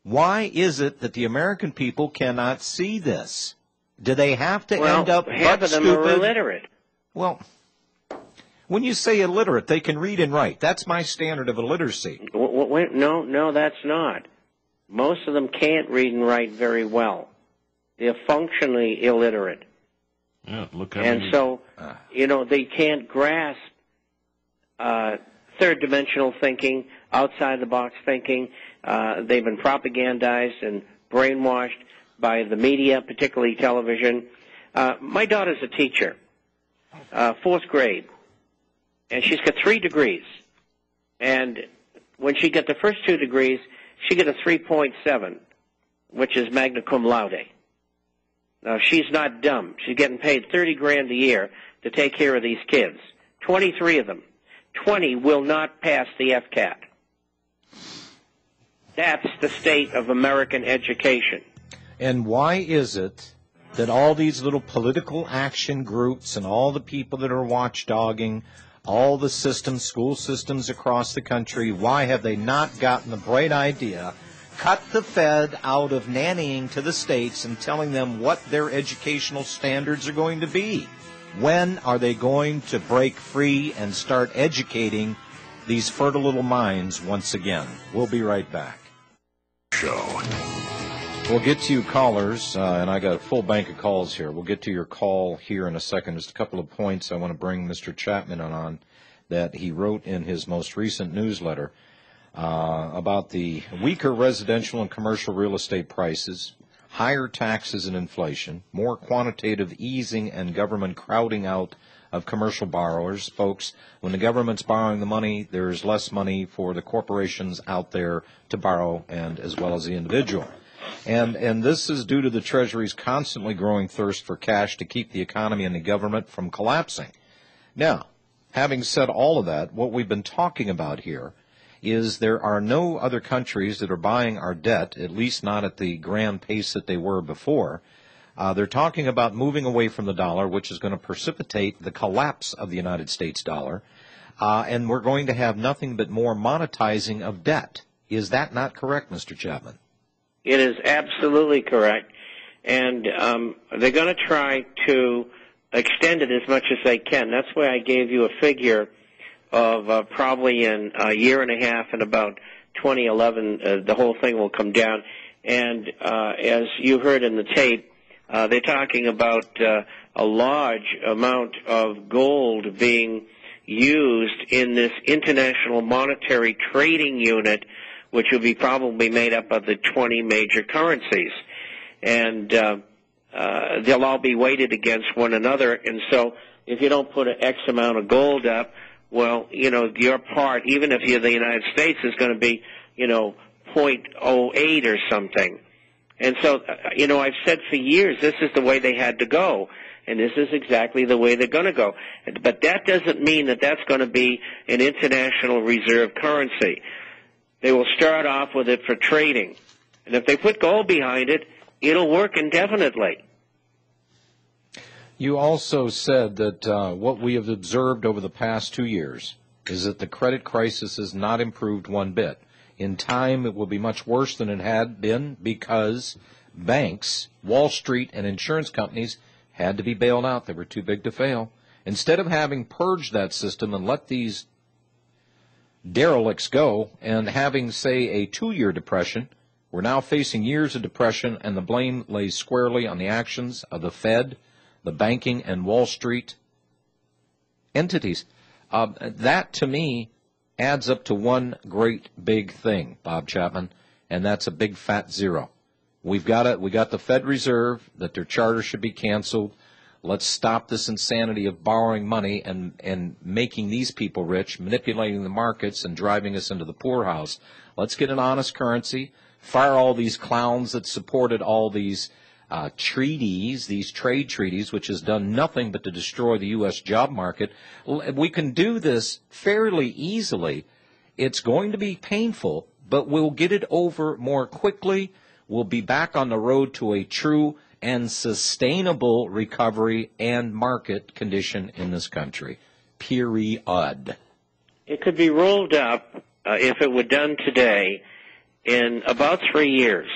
Why is it that the American people cannot see this? Do they have to end up half of them stupid? are illiterate. Well, when you say illiterate, they can read and write. That's my standard of illiteracy. No, that's not. Most of them can't read and write very well. They're functionally illiterate. Yeah, look at and so, they can't grasp third-dimensional thinking, outside-the-box thinking. They've been propagandized and brainwashed by the media, particularly television. My daughter's a teacher, fourth grade, and she's got 3 degrees. And when she got the first 2 degrees, she got a 3.7, which is magna cum laude. Now, she's not dumb. She's getting paid $30,000 a year to take care of these kids. 23 of them. 20 will not pass the FCAT. That's the state of American education. And why is it that all these little political action groups and all the people that are watchdogging all the systems, school systems across the country, why have they not gotten the bright idea, cut the Fed out of nannying to the states and telling them what their educational standards are going to be? When are they going to break free and start educating these fertile little minds once again? We'll be right back. Show. We'll get to you callers, and I got a full bank of calls here. We'll get to your call here in a second. Just a couple of points I want to bring Mr. Chapman on that he wrote in his most recent newsletter about the weaker residential and commercial real estate prices, higher taxes and inflation, more quantitative easing and government crowding out of commercial borrowers. Folks, when the government's borrowing the money, there's less money for the corporations out there to borrow, and as well as the individual. And this is due to the Treasury's constantly growing thirst for cash to keep the economy and the government from collapsing. Now, having said all of that, what we've been talking about here is there are no other countries that are buying our debt, at least not at the grand pace that they were before. They're talking about moving away from the dollar, which is going to precipitate the collapse of the United States dollar, and we're going to have nothing but more monetizing of debt. Is that not correct, Mr. Chapman? It is absolutely correct, and they're going to try to extend it as much as they can. That's why I gave you a figure of probably in a year and a half, in about 2011, the whole thing will come down. And as you heard in the tape, they're talking about a large amount of gold being used in this international monetary trading unit, which will be probably made up of the 20 major currencies. And they'll all be weighted against one another. And so if you don't put an X amount of gold up, well, your part, even if you're the United States, is going to be, 0.08 or something. And so, I've said for years this is the way they had to go, and this is exactly the way they're going to go. But that doesn't mean that that's going to be an international reserve currency. They will start off with it for trading. And if they put gold behind it, it'll work indefinitely. You also said that what we have observed over the past 2 years is that the credit crisis has not improved one bit. In time, it will be much worse than it had been because banks, Wall Street, and insurance companies had to be bailed out. They were too big to fail. Instead of having purged that system and let these derelicts go and having, say, a 2-year depression, we're now facing years of depression, and the blame lays squarely on the actions of the Fed, the banking and Wall Street entities. That, to me, adds up to one great big thing, Bob Chapman, and that's a big fat zero. We got the Fed Reserve, that their charter should be canceled. Let's stop this insanity of borrowing money and making these people rich, manipulating the markets and driving us into the poorhouse. Let's get an honest currency, fire all these clowns that supported all these treaties, these trade treaties, which has done nothing but to destroy the U.S. job market. We can do this fairly easily. It's going to be painful, but we'll get it over more quickly. We'll be back on the road to a true and sustainable recovery and market condition in this country. Period. It could be rolled up, if it were done today, in about 3 years,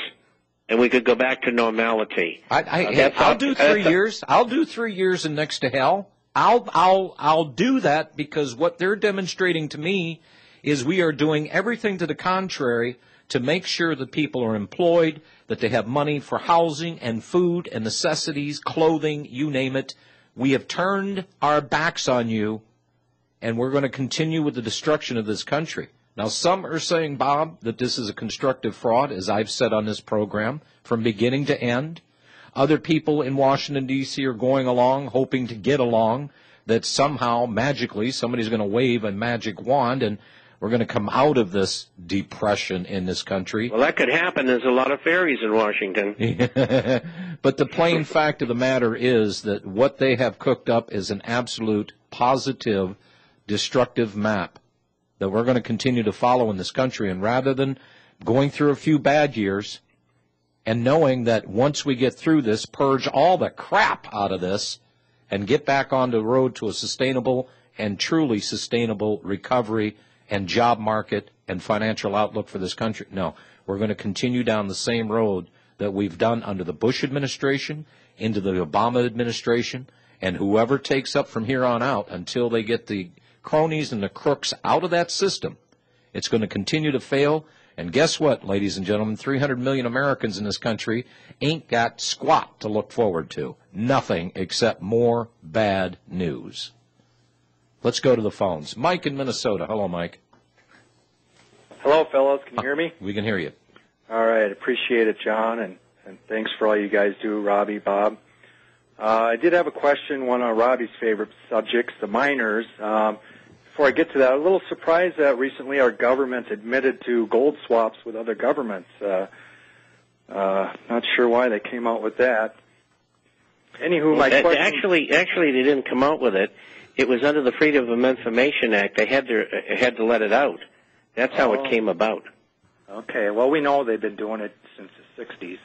and we could go back to normality. I'll do 3 years. I'll do 3 years in next to hell. I'll do that because what they're demonstrating to me is we are doing everything to the contrary to make sure that people are employed, that they have money for housing and food and necessities, clothing, you name it. We have turned our backs on you, and we're going to continue with the destruction of this country. Now, some are saying, Bob, that this is a constructive fraud, as I've said on this program, from beginning to end. Other people in Washington, D.C. are going along, hoping to get along, that somehow, magically, somebody's going to wave a magic wand and we're going to come out of this depression in this country. Well, that could happen. There's a lot of fairies in Washington. But the plain fact of the matter is that what they have cooked up is an absolute, positive, destructive map that we're going to continue to follow in this country. And rather than going through a few bad years and knowing that once we get through this, purge all the crap out of this and get back on the road to a sustainable and truly sustainable recovery and job market and financial outlook for this country. No, we're going to continue down the same road that we've done under the Bush administration, into the Obama administration, and whoever takes up from here on out until they get the cronies and the crooks out of that system. It's going to continue to fail. And guess what, ladies and gentlemen? 300 million Americans in this country ain't got squat to look forward to. Nothing except more bad news. Let's go to the phones. Mike in Minnesota. Hello, Mike. Hello, fellows. Can you hear me? We can hear you. All right. Appreciate it, John, and thanks for all you guys do, Robbie, Bob. I did have a question, one of Robbie's favorite subjects, the miners. Before I get to that, I'm a little surprised that recently our government admitted to gold swaps with other governments. Not sure why they came out with that. Anywho, my question... Actually, they didn't come out with it. It was under the Freedom of Information Act. They had to let it out. That's how it came about. Okay. Well, we know they've been doing it since the 60s,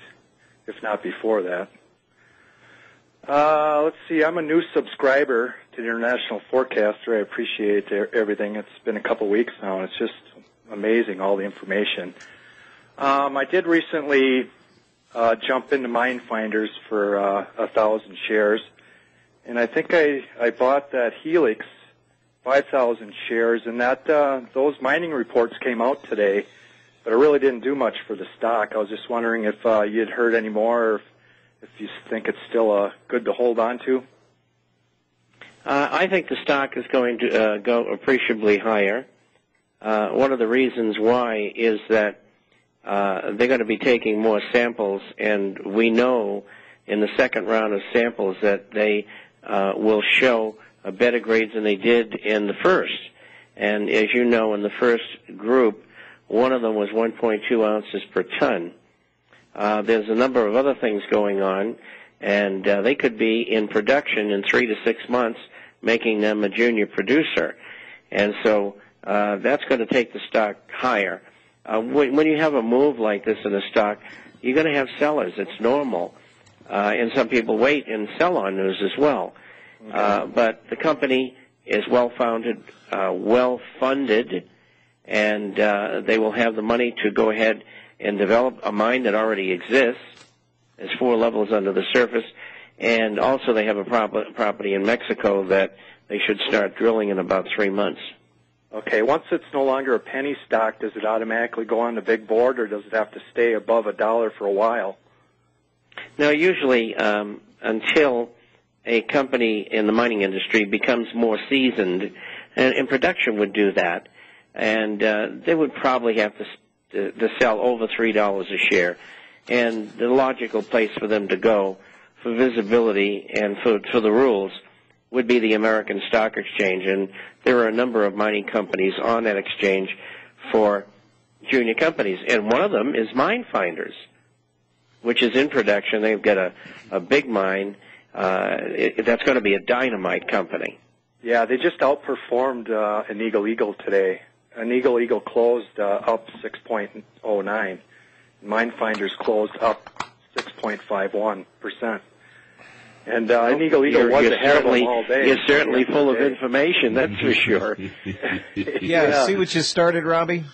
if not before that. Let's see. I'm a new subscriber to the International Forecaster. I appreciate everything. It's been a couple weeks now, and it's just amazing, all the information. I did recently jump into Mindfinders for 1,000 shares, and I think I bought that Helix 5,000 shares, and that those mining reports came out today, but it really didn't do much for the stock. I was just wondering if you'd heard any more, or if you think it's still good to hold on to. I think the stock is going to go appreciably higher. One of the reasons why is that they're going to be taking more samples, and we know in the second round of samples that they will show better grades than they did in the first. And as you know, in the first group, one of them was 1.2 ounces per ton. There's a number of other things going on, and they could be in production in 3 to 6 months, making them a junior producer. And so that's going to take the stock higher. When you have a move like this in a stock, you're going to have sellers. It's normal. And some people wait and sell on news as well. But the company is well-founded, well-funded, and they will have the money to go ahead and develop a mine that already exists. There's 4 levels under the surface, and also they have a property in Mexico that they should start drilling in about 3 months. Okay, once it's no longer a penny stock, does it automatically go on the big board, or does it have to stay above $1 for a while? Now, usually until a company in the mining industry becomes more seasoned, and production would do that, and they would probably have to sell over $3 a share. And the logical place for them to go for visibility and for the rules would be the American Stock Exchange. And there are a number of mining companies on that exchange for junior companies. And one of them is Mindfinders, which is in production. They've got a big mine. That's going to be a dynamite company. Yeah, they just outperformed an Eagle today. An Eagle closed up 6.09. Mindfinders closed up 6.51%. And an Eagle was ahead of them all day. You're certainly full of information, that's for sure. Yeah, see what you started, Robbie?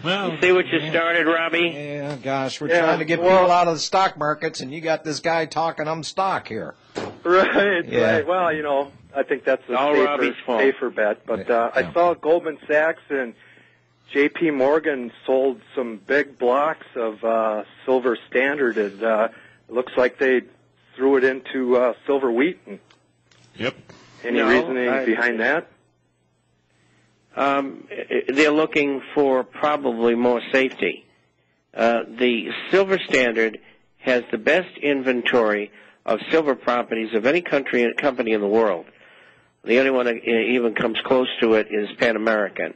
Well, You see what you started, Robbie? Yeah, gosh, we're trying to get people out of the stock markets, and you got this guy talking I'm stock here. Right, Yeah. right. Well, I think that's a All Robbie's fault. safer bet. But I saw Goldman Sachs and J.P. Morgan sold some big blocks of Silver Standard. And, it looks like they threw it into Silver Wheaton. Yep. Any reasoning behind that? They're looking for probably more safety. The Silver Standard has the best inventory of silver properties of any company in the world. The only one that even comes close to it is Pan American.